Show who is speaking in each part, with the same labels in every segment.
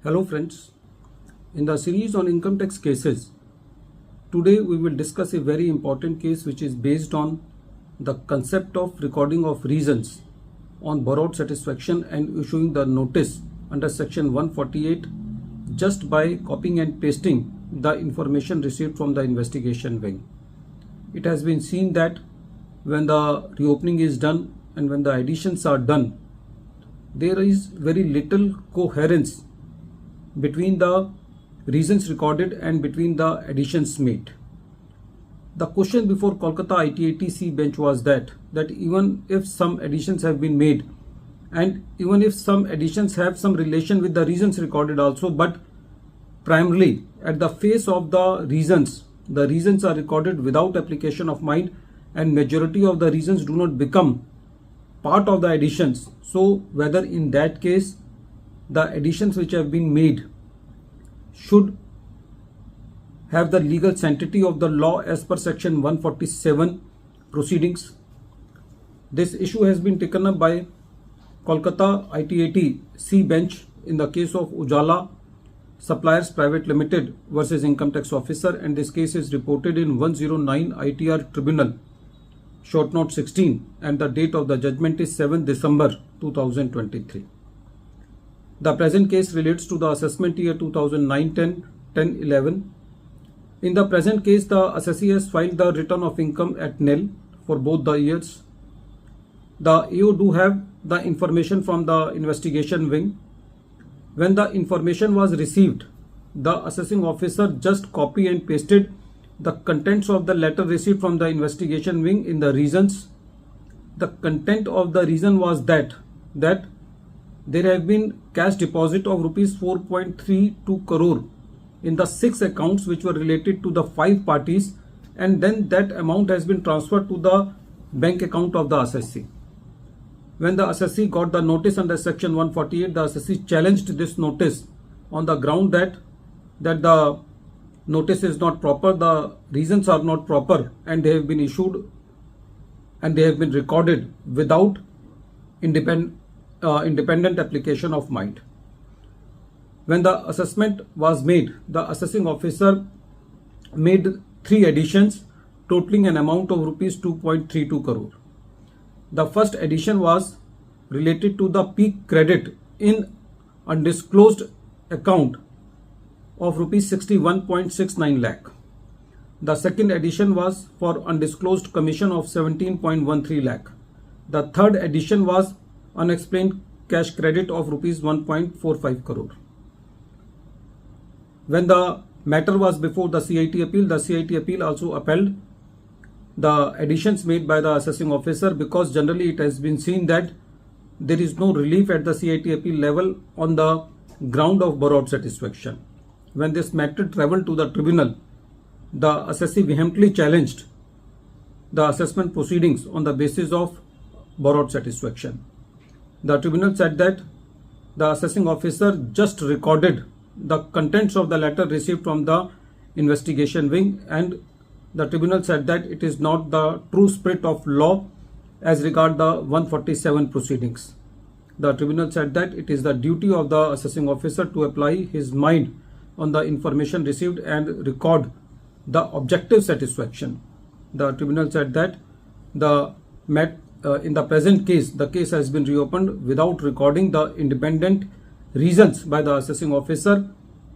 Speaker 1: Hello friends, in the series on income tax cases, today we will discuss a very important case which is based on the concept of recording of reasons on borrowed satisfaction and issuing the notice under section 148 just by copying and pasting the information received from the investigation wing. It has been seen that when the reopening is done and when the additions are done, there is very little coherence between the reasons recorded and between the additions made. The question before Kolkata ITAT bench was that even if some additions have been made and even if some additions have some relation with the reasons recorded also, but primarily at the face of the reasons are recorded without application of mind and majority of the reasons do not become part of the additions. So whether in that case the additions which have been made should have the legal sanctity of the law as per section 147 proceedings. This issue has been taken up by Kolkata ITAT C bench in the case of Ujala Suppliers Private Limited versus Income Tax Officer, and this case is reported in 109 ITR Tribunal, short note 16, and the date of the judgment is 7 December 2023. The present case relates to the assessment year 2009-10, 10-11. In the present case, the assessee has filed the return of income at nil for both the years. The AO do have the information from the investigation wing. When the information was received, the assessing officer just copy and pasted the contents of the letter received from the investigation wing in the reasons. The content of the reason was that there have been cash deposit of rupees 4.32 crore in the 6 accounts which were related to the 5 parties, and then that amount has been transferred to the bank account of the assessee. When the assessee got the notice under section 148, the assessee challenged this notice on the ground that the notice is not proper, the reasons are not proper, and they have been issued and they have been recorded without independent application of mind. When the assessment was made, the assessing officer made 3 additions totaling an amount of rupees 2.32 crore. The first addition was related to the peak credit in undisclosed account of rupees 61.69 lakh. The second addition was for undisclosed commission of 17.13 lakh. The third addition was unexplained cash credit of rupees 1.45 crore. When the matter was before the CIT appeal also upheld the additions made by the assessing officer, because generally it has been seen that there is no relief at the CIT appeal level on the ground of borrowed satisfaction. When this matter travelled to the tribunal, the assessee vehemently challenged the assessment proceedings on the basis of borrowed satisfaction. The tribunal said that the assessing officer just recorded the contents of the letter received from the investigation wing, and the tribunal said that it is not the true spirit of law as regard the 147 proceedings. The tribunal said that it is the duty of the assessing officer to apply his mind on the information received and record the objective satisfaction. The tribunal said that in the present case, the case has been reopened without recording the independent reasons by the assessing officer,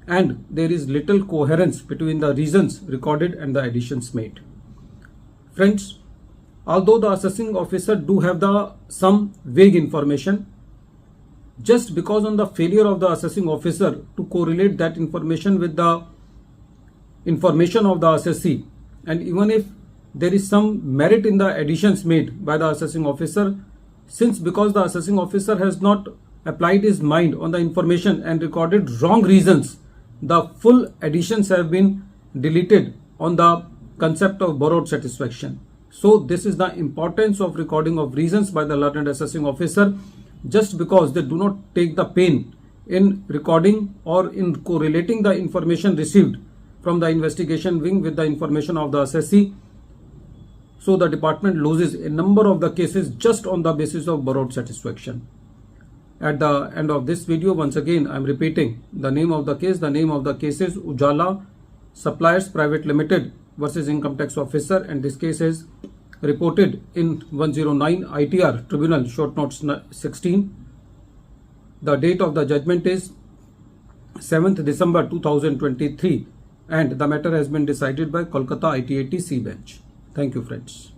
Speaker 1: and there is little coherence between the reasons recorded and the additions made. Friends, although the assessing officer do have some vague information, just because on the failure of the assessing officer to correlate that information with the information of the assessee, and even if there is some merit in the additions made by the assessing officer, because the assessing officer has not applied his mind on the information and recorded wrong reasons, the full additions have been deleted on the concept of borrowed satisfaction. So this is the importance of recording of reasons by the learned assessing officer, just because they do not take the pain in recording or in correlating the information received from the investigation wing with the information of the assessee. So the department loses a number of the cases just on the basis of borrowed satisfaction. At the end of this video, once again, I am repeating the name of the case. The name of the case is Ujala Suppliers Private Limited versus Income Tax Officer, and this case is reported in 109 ITR Tribunal Short Notes 16. The date of the judgment is 7th December 2023, and the matter has been decided by Kolkata ITAT C bench. Thank you, friends.